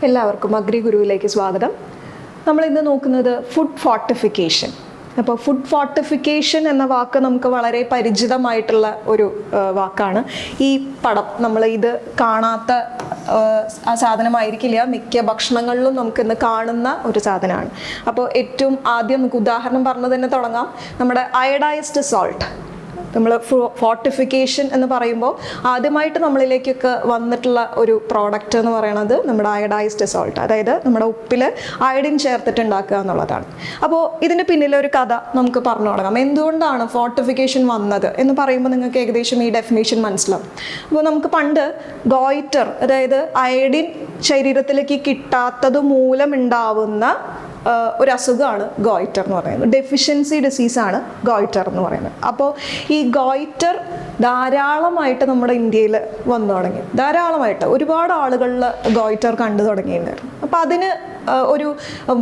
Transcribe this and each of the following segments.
എല്ലാവർക്കും അഗ്രി ഗുരുവിലേക്ക് സ്വാഗതം. നമ്മൾ ഇന്ന് നോക്കുന്നത് ഫുഡ് ഫോർട്ടിഫിക്കേഷൻ. അപ്പോൾ ഫുഡ് ഫോർട്ടിഫിക്കേഷൻ എന്ന വാക്ക് നമുക്ക് വളരെ പരിചിതമായിട്ടുള്ള ഒരു വാക്കാണ്. ഈ പടം നമ്മൾ ഇത് കാണാത്ത ആ സാധനമായിരിക്കില്ല, മിക്ക ഭക്ഷണങ്ങളിലും നമുക്ക് ഇന്ന് കാണുന്ന ഒരു സാധനമാണ്. അപ്പോൾ ഏറ്റവും ആദ്യം നമുക്ക് ഉദാഹരണം പറഞ്ഞു തന്നെ തുടങ്ങാം. നമ്മുടെ അയഡൈസ്ഡ് സോൾട്ട്, നമ്മൾ ഫോർട്ടിഫിക്കേഷൻ എന്ന് പറയുമ്പോൾ ആദ്യമായിട്ട് നമ്മളിലേക്കൊക്കെ വന്നിട്ടുള്ള ഒരു പ്രോഡക്റ്റ് എന്ന് പറയുന്നത് നമ്മുടെ അയഡൈസ്ഡ് സോൾട്ട്, അതായത് നമ്മുടെ ഉപ്പിൽ അയഡിൻ ചേർത്തിട്ടുണ്ടാക്കുക എന്നുള്ളതാണ്. അപ്പോൾ ഇതിൻ്റെ പിന്നിലൊരു കഥ നമുക്ക് പറഞ്ഞു തുടങ്ങാം. എന്തുകൊണ്ടാണ് ഫോർട്ടിഫിക്കേഷൻ വന്നത് എന്ന് പറയുമ്പോൾ നിങ്ങൾക്ക് ഏകദേശം ഈ ഡെഫിനേഷൻ മനസ്സിലാവും. അപ്പോൾ നമുക്ക് പണ്ട് ഗോയിറ്റർ, അതായത് അയഡിൻ ശരീരത്തിലേക്ക് കിട്ടാത്തത് മൂലം ഉണ്ടാവുന്ന ഒരു അസുഖമാണ് ഗോയിറ്റർ എന്ന് പറയുന്നത്. ഡെഫിഷ്യൻസി ഡിസീസാണ് ഗോയിറ്റർ എന്ന് പറയുന്നത്. അപ്പോൾ ഈ ഗോയിറ്റർ ധാരാളമായിട്ട് നമ്മുടെ ഇന്ത്യയിൽ വന്നു തുടങ്ങി. ധാരാളമായിട്ട് ഒരുപാട് ആളുകളിൽ ഗോയിറ്റർ കണ്ടു തുടങ്ങിയിട്ടുണ്ടായിരുന്നു. അപ്പോൾ അതിന് ഒരു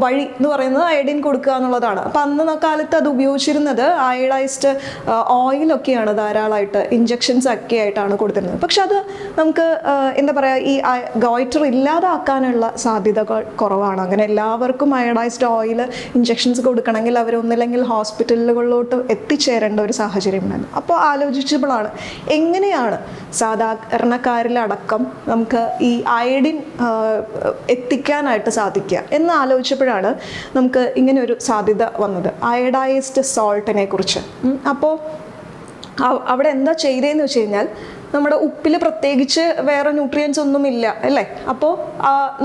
വഴി എന്ന് പറയുന്നത് അയഡിൻ കൊടുക്കുക എന്നുള്ളതാണ്. അപ്പം അന്ന് കാലത്ത് അത് ഉപയോഗിച്ചിരുന്നത് അയഡൈസ്ഡ് ഓയിലൊക്കെയാണ്, ധാരാളമായിട്ട് ഇഞ്ചക്ഷൻസ് ഒക്കെ ആയിട്ടാണ് കൊടുത്തിരുന്നത്. പക്ഷെ അത് നമുക്ക് എന്താ പറയുക, ഈ ഗോയിറ്റർ ഇല്ലാതാക്കാനുള്ള സാധ്യതകൾ കുറവാണ്. അങ്ങനെ എല്ലാവർക്കും അയഡൈസ്ഡ് ഓയിൽ ഇഞ്ചക്ഷൻസ് കൊടുക്കണമെങ്കിൽ അവരൊന്നില്ലെങ്കിൽ ഹോസ്പിറ്റലുകളിലോട്ട് എത്തിച്ചേരേണ്ട ഒരു സാഹചര്യം ഉണ്ടായിരുന്നു. അപ്പോൾ ആലോചിച്ചപ്പോഴാണ് എങ്ങനെയാണ് സാധാരണക്കാരിലടക്കം നമുക്ക് ഈ അയഡിൻ എത്തിക്കാനായിട്ട് സാധിക്കുക എന്ന് ആലോചിച്ചപ്പോഴാണ് നമുക്ക് ഇങ്ങനെ ഒരു സാധ്യത വന്നത്, അയഡൈസ്ഡ് സോൾട്ടിനെ കുറിച്ച്. അപ്പോൾ അവിടെ എന്താ ചെയ്തതെന്ന് വെച്ച് കഴിഞ്ഞാൽ, നമ്മുടെ ഉപ്പിൽ പ്രത്യേകിച്ച് വേറെ ന്യൂട്രിയൻസ് ഒന്നുമില്ല അല്ലേ. അപ്പോൾ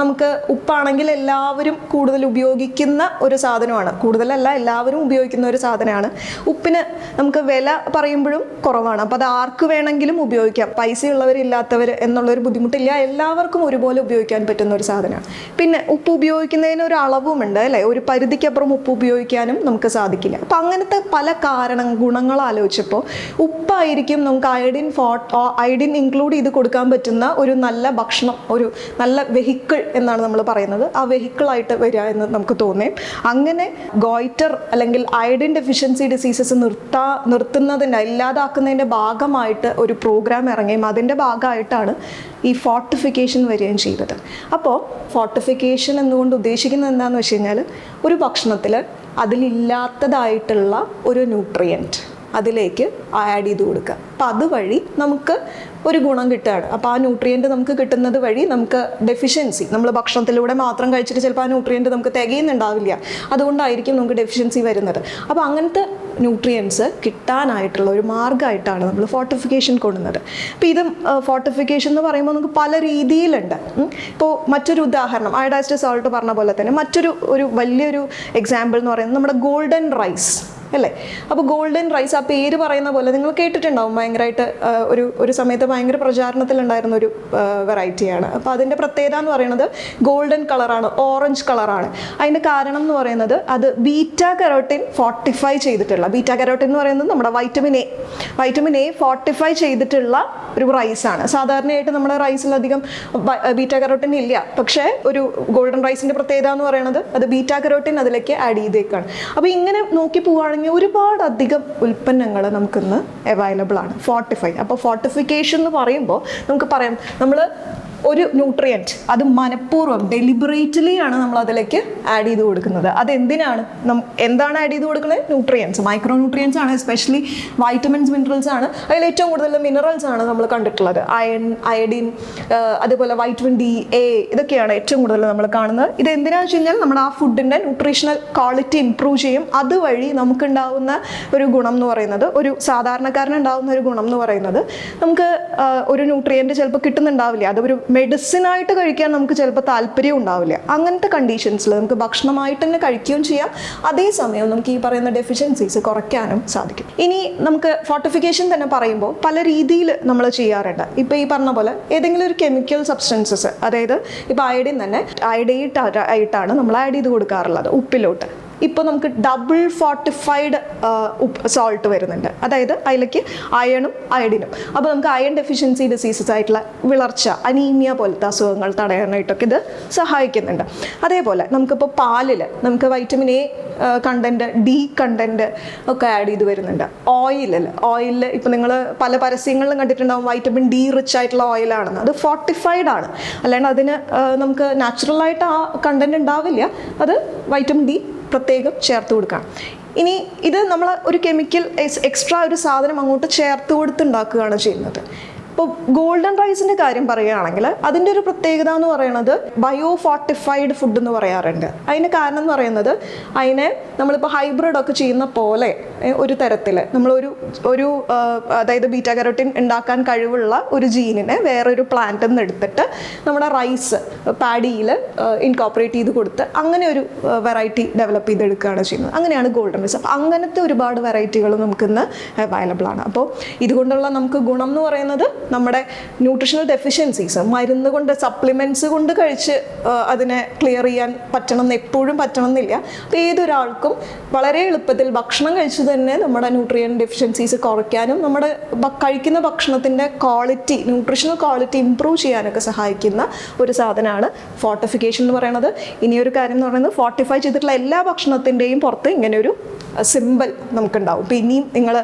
നമുക്ക് ഉപ്പാണെങ്കിൽ എല്ലാവരും കൂടുതൽ ഉപയോഗിക്കുന്ന ഒരു സാധനമാണ്, കൂടുതലല്ല എല്ലാവരും ഉപയോഗിക്കുന്ന ഒരു സാധനമാണ്. ഉപ്പിന് നമുക്ക് വില പറയുമ്പോഴും കുറവാണ്. അപ്പോൾ അത് ആർക്ക് വേണമെങ്കിലും ഉപയോഗിക്കാം, പൈസയുള്ളവരില്ലാത്തവർ എന്നുള്ളൊരു ബുദ്ധിമുട്ടില്ല, എല്ലാവർക്കും ഒരുപോലെ ഉപയോഗിക്കാൻ പറ്റുന്ന ഒരു സാധനമാണ്. പിന്നെ ഉപ്പ് ഉപയോഗിക്കുന്നതിന് ഒരു അളവുമുണ്ട് അല്ലേ, ഒരു പരിധിക്കപ്പുറം ഉപ്പ് ഉപയോഗിക്കാനും നമുക്ക് സാധിക്കില്ല. അപ്പം അങ്ങനത്തെ പല ഗുണങ്ങൾ ആലോചിച്ചപ്പോൾ ഉപ്പായിരിക്കും നമുക്ക് അയഡിൻ ഇൻക്ലൂഡ് ചെയ്ത് കൊടുക്കാൻ പറ്റുന്ന ഒരു നല്ല ഭക്ഷണം, ഒരു നല്ല വെഹിക്കിൾ എന്നാണ് നമ്മൾ പറയുന്നത്. ആ വെഹിക്കിളായിട്ട് വരിക എന്ന് നമുക്ക് തോന്നി. അങ്ങനെ ഗോയിറ്റർ അല്ലെങ്കിൽ അയഡിൻ ഡെഫിഷ്യൻസി ഡിസീസസ് നിർത്തുന്നതിൻ്റെ, ഇല്ലാതാക്കുന്നതിൻ്റെ ഭാഗമായിട്ട് ഒരു പ്രോഗ്രാം ഇറങ്ങുകയും അതിൻ്റെ ഭാഗമായിട്ടാണ് ഈ ഫോർട്ടിഫിക്കേഷൻ വരികയും ചെയ്തത്. അപ്പോൾ ഫോർട്ടിഫിക്കേഷൻ എന്നുകൊണ്ട് ഉദ്ദേശിക്കുന്നത് എന്താണെന്ന് വെച്ച് കഴിഞ്ഞാൽ, ഒരു ഭക്ഷണത്തിൽ അതിലില്ലാത്തതായിട്ടുള്ള ഒരു ന്യൂട്രിയൻറ്റ് അതിലേക്ക് ആഡ് ചെയ്ത് കൊടുക്കുക. അപ്പം അതുവഴി നമുക്ക് ഒരു ഗുണം കിട്ടുകയാണ്. അപ്പോൾ ആ ന്യൂട്രിയൻറ്റ് നമുക്ക് കിട്ടുന്നത് വഴി നമുക്ക് ഡെഫിഷ്യൻസി, നമ്മൾ ഭക്ഷണത്തിലൂടെ മാത്രം കഴിച്ചിട്ട് ചിലപ്പോൾ ആ ന്യൂട്രിയൻറ്റ് നമുക്ക് തികയുന്നുണ്ടാവില്ല, അതുകൊണ്ടായിരിക്കും നമുക്ക് ഡെഫിഷ്യൻസി വരുന്നത്. അപ്പോൾ അങ്ങനത്തെ ന്യൂട്രിയൻസ് കിട്ടാനായിട്ടുള്ള ഒരു മാർഗ്ഗമായിട്ടാണ് നമ്മൾ ഫോർട്ടിഫിക്കേഷൻ കൊണ്ടുവന്നത്. അപ്പോൾ ഇത് ഫോർട്ടിഫിക്കേഷൻ എന്ന് പറയുമ്പോൾ നമുക്ക് പല രീതിയിലുണ്ട്. ഇപ്പോൾ മറ്റൊരു ഉദാഹരണം, അയഡൈസ്ഡ് സോൾട്ട് പറഞ്ഞ പോലെ തന്നെ മറ്റൊരു വലിയൊരു എക്സാമ്പിൾ എന്ന് പറയുന്നത് നമ്മുടെ ഗോൾഡൻ റൈസ് അല്ലേ. അപ്പോൾ ഗോൾഡൻ റൈസ്, ആ പേര് പറയുന്ന പോലെ നിങ്ങൾ കേട്ടിട്ടുണ്ടാവും, ഭയങ്കരമായിട്ട് ഒരു സമയത്ത് ഭയങ്കര പ്രചാരണത്തിലുണ്ടായിരുന്ന ഒരു വെറൈറ്റിയാണ്. അപ്പോൾ അതിൻ്റെ പ്രത്യേകത എന്ന് പറയുന്നത് ഗോൾഡൻ കളറാണ്, ഓറഞ്ച് കളറാണ്. അതിൻ്റെ കാരണം എന്ന് പറയുന്നത് അത് ബീറ്റാ കരോട്ടിൻ ഫോർട്ടിഫൈ ചെയ്തിട്ടുള്ള, ബീറ്റാ കരോട്ടിൻ എന്ന് പറയുന്നത് നമ്മുടെ വൈറ്റമിൻ എ ഫോർട്ടിഫൈ ചെയ്തിട്ടുള്ള ഒരു റൈസാണ്. സാധാരണയായിട്ട് നമ്മുടെ റൈസിലധികം ബീറ്റാ കരോട്ടിൻ ഇല്ല, പക്ഷേ ഒരു ഗോൾഡൻ റൈസിൻ്റെ പ്രത്യേകത എന്ന് പറയുന്നത് അത് ബീറ്റാ കരോട്ടിൻ അതിലേക്ക് ആഡ് ചെയ്തേക്കാണ്. അപ്പോൾ ഇങ്ങനെ നോക്കി പോവുകയാണെങ്കിൽ ഒരുപാട് അധികം ഉൽപ്പന്നങ്ങൾ നമുക്കിന്ന് അവൈലബിൾ ആണ് ഫോർട്ടിഫൈ. അപ്പോൾ ഫോർട്ടിഫിക്കേഷൻ എന്ന് പറയുമ്പോൾ നമുക്ക് പറയാം, നമ്മൾ ഒരു ന്യൂട്രിയൻറ്റ് അത് മനഃപൂർവ്വം ഡെലിബറേറ്റ്ലി ആണ് നമ്മൾ അതിലേക്ക് ആഡ് ചെയ്ത് കൊടുക്കുന്നത്. അതെന്തിനാണ്, എന്താണ് ആഡ് ചെയ്ത് കൊടുക്കുന്നത്? ന്യൂട്രിയൻസ്, മൈക്രോ ന്യൂട്രിയൻസ് ആണ്, എസ്പെഷ്യലി വൈറ്റമിൻസ്, മിനറൽസ് ആണ്. അതിൽ ഏറ്റവും കൂടുതൽ മിനറൽസ് ആണ് നമ്മൾ കണ്ടിട്ടുള്ളത്. അയൺ, അയഡിൻ, അതുപോലെ വൈറ്റമിൻ ഡി, എ, ഇതൊക്കെയാണ് ഏറ്റവും കൂടുതൽ നമ്മൾ കാണുന്നത്. ഇത് എന്തിനാണെന്ന് വെച്ച് കഴിഞ്ഞാൽ നമ്മുടെ ആ ഫുഡിൻ്റെ ന്യൂട്രീഷണൽ ക്വാളിറ്റി ഇംപ്രൂവ് ചെയ്യും. അതുവഴി നമുക്കുണ്ടാവുന്ന ഒരു ഗുണം എന്ന് പറയുന്നത്, ഒരു സാധാരണക്കാരനുണ്ടാവുന്ന ഒരു ഗുണം എന്ന് പറയുന്നത്, നമുക്ക് ഒരു ന്യൂട്രിയൻറ്റ് ചിലപ്പോൾ കിട്ടുന്നുണ്ടാവില്ല, അതൊരു മെഡിസിനായിട്ട് കഴിക്കാൻ നമുക്ക് ചിലപ്പോൾ താല്പര്യം ഉണ്ടാവില്ല. അങ്ങനത്തെ കണ്ടീഷൻസിൽ നമുക്ക് ഭക്ഷണമായിട്ട് തന്നെ കഴിക്കുകയും ചെയ്യാം, അതേസമയം നമുക്ക് ഈ പറയുന്ന ഡെഫിഷ്യൻസീസ് കുറയ്ക്കാനും സാധിക്കും. ഇനി നമുക്ക് ഫോർട്ടിഫിക്കേഷൻ തന്നെ പറയുമ്പോൾ പല രീതിയിൽ നമ്മൾ ചെയ്യാറുണ്ട്. ഇപ്പോൾ ഈ പറഞ്ഞ പോലെ ഏതെങ്കിലും ഒരു കെമിക്കൽ സബ്സ്റ്റൻസസ്, അതായത് ഇപ്പോൾ അയഡിൻ തന്നെ അയഡേറ്റ് ആയിട്ടാണ് നമ്മൾ ആഡ് ചെയ്ത് കൊടുക്കാറുള്ളത് ഉപ്പിലോട്ട്. ഇപ്പോൾ നമുക്ക് ഡബിൾ ഫോർട്ടിഫൈഡ് സോൾട്ട് വരുന്നുണ്ട്, അതായത് അതിലേക്ക് അയണും അയഡിനും. അപ്പോൾ നമുക്ക് അയൺ ഡെഫിഷ്യൻസി ഡിസീസസ് ആയിട്ടുള്ള വിളർച്ച, അനീമിയ പോലത്തെ അസുഖങ്ങൾ തടയാനായിട്ടൊക്കെ ഇത് സഹായിക്കുന്നുണ്ട്. അതേപോലെ നമുക്കിപ്പോൾ പാലിൽ നമുക്ക് vitamin A content, D content ഒക്കെ ആഡ് ചെയ്ത് വരുന്നുണ്ട്. ഓയിലിൽ ഇപ്പോൾ നിങ്ങൾ പല പരസ്യങ്ങളിലും കണ്ടിട്ടുണ്ടാവും വൈറ്റമിൻ ഡി റിച്ച് ആയിട്ടുള്ള ഓയിലാണെന്ന്. അത് ഫോർട്ടിഫൈഡ് ആണ്, അല്ലാണ്ട് അതിന് നമുക്ക് നാച്ചുറലായിട്ട് ആ കണ്ടൻറ്റ് ഉണ്ടാവില്ല. അത് വൈറ്റമിൻ ഡി പ്രത്യേകം ചേർത്ത് കൊടുക്കണം. ഇനി ഇത് നമ്മൾ ഒരു കെമിക്കൽ എക്സ്ട്രാ ഒരു സാധനം അങ്ങോട്ട് ചേർത്ത് കൊടുത്തുണ്ടാക്കുകയാണ് ചെയ്യുന്നത്. ഇപ്പോൾ ഗോൾഡൻ റൈസിൻ്റെ കാര്യം പറയുകയാണെങ്കിൽ അതിൻ്റെ ഒരു പ്രത്യേകത എന്ന് പറയുന്നത് ബയോ ഫോർട്ടിഫൈഡ് ഫുഡ് എന്ന് പറയാറുണ്ട്. അതിന് കാരണം എന്ന് പറയുന്നത് അതിനെ നമ്മളിപ്പോൾ ഹൈബ്രിഡ് ഒക്കെ ചെയ്യുന്ന പോലെ ഒരു തരത്തിൽ നമ്മളൊരു അതായത് ബീറ്റാ കരോട്ടിൻ ഉണ്ടാക്കാൻ കഴിവുള്ള ഒരു ജീനിനെ വേറൊരു പ്ലാന്റിൽ നിന്ന് എടുത്തിട്ട് നമ്മുടെ റൈസ് പാഡിയിൽ ഇൻകോപ്പറേറ്റ് ചെയ്ത് കൊടുത്ത് അങ്ങനെ ഒരു വെറൈറ്റി ഡെവലപ്പ് ചെയ്തെടുക്കുകയാണ് ചെയ്യുന്നത്. അങ്ങനെയാണ് ഗോൾഡൻ റൈസ്. അപ്പോൾ അങ്ങനത്തെ ഒരുപാട് വെറൈറ്റികൾ നമുക്കിന്ന് അവൈലബിൾ ആണ്. അപ്പോൾ ഇതുകൊണ്ടുള്ള നമുക്ക് ഗുണം എന്ന് പറയുന്നത് നമ്മുടെ ന്യൂട്രീഷണൽ ഡെഫിഷ്യൻസീസ് മരുന്ന് കൊണ്ട്, സപ്ലിമെൻറ്റ്സ് കൊണ്ട് കഴിച്ച് അതിനെ ക്ലിയർ ചെയ്യാൻ എപ്പോഴും പറ്റണം എന്നില്ല. അപ്പോൾ ഏതൊരാൾക്കും വളരെ എളുപ്പത്തിൽ ഭക്ഷണം കഴിച്ച് തന്നെ നമ്മുടെ ന്യൂട്രിയൻ ഡെഫിഷ്യൻസീസ് കുറയ്ക്കാനും നമ്മുടെ കഴിക്കുന്ന ഭക്ഷണത്തിൻ്റെ ക്വാളിറ്റി, ന്യൂട്രീഷണൽ ക്വാളിറ്റി ഇമ്പ്രൂവ് ചെയ്യാനൊക്കെ സഹായിക്കുന്ന ഒരു സാധനമാണ് ഫോർട്ടിഫിക്കേഷൻ എന്ന് പറയുന്നത്. ഇനിയൊരു കാര്യം എന്ന് പറയുന്നത് ഫോർട്ടിഫൈ ചെയ്തിട്ടുള്ള എല്ലാ ഭക്ഷണത്തിൻ്റെയും പുറത്ത് ഇങ്ങനെയൊരു സിമ്പിൾ നമുക്കുണ്ടാവും. ഇപ്പോൾ ഇനിയും നിങ്ങൾ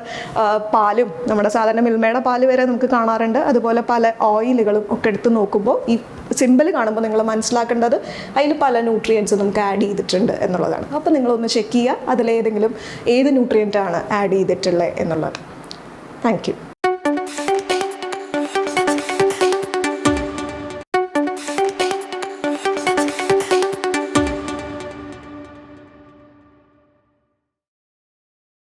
പാലും, നമ്മുടെ സാധാരണ മിൽമയുടെ പാല് വരെ നമുക്ക് കാണാറുണ്ട്. അതുപോലെ പല ഓയിലുകളും ഒക്കെ എടുത്ത് നോക്കുമ്പോൾ ഈ സിമ്പിൾ കാണുമ്പോൾ നിങ്ങൾ മനസ്സിലാക്കേണ്ടത് അതിൽ പല ന്യൂട്രിയൻസ് നമുക്ക് ആഡ് ചെയ്തിട്ടുണ്ട് എന്നുള്ളതാണ്. അപ്പോൾ നിങ്ങളൊന്ന് ചെക്ക് ചെയ്യുക അതിലേതെങ്കിലും ഏത് ന്യൂട്രിയൻ്റാണ് ആഡ് ചെയ്തിട്ടുള്ളത് എന്നുള്ളത്. Thank you.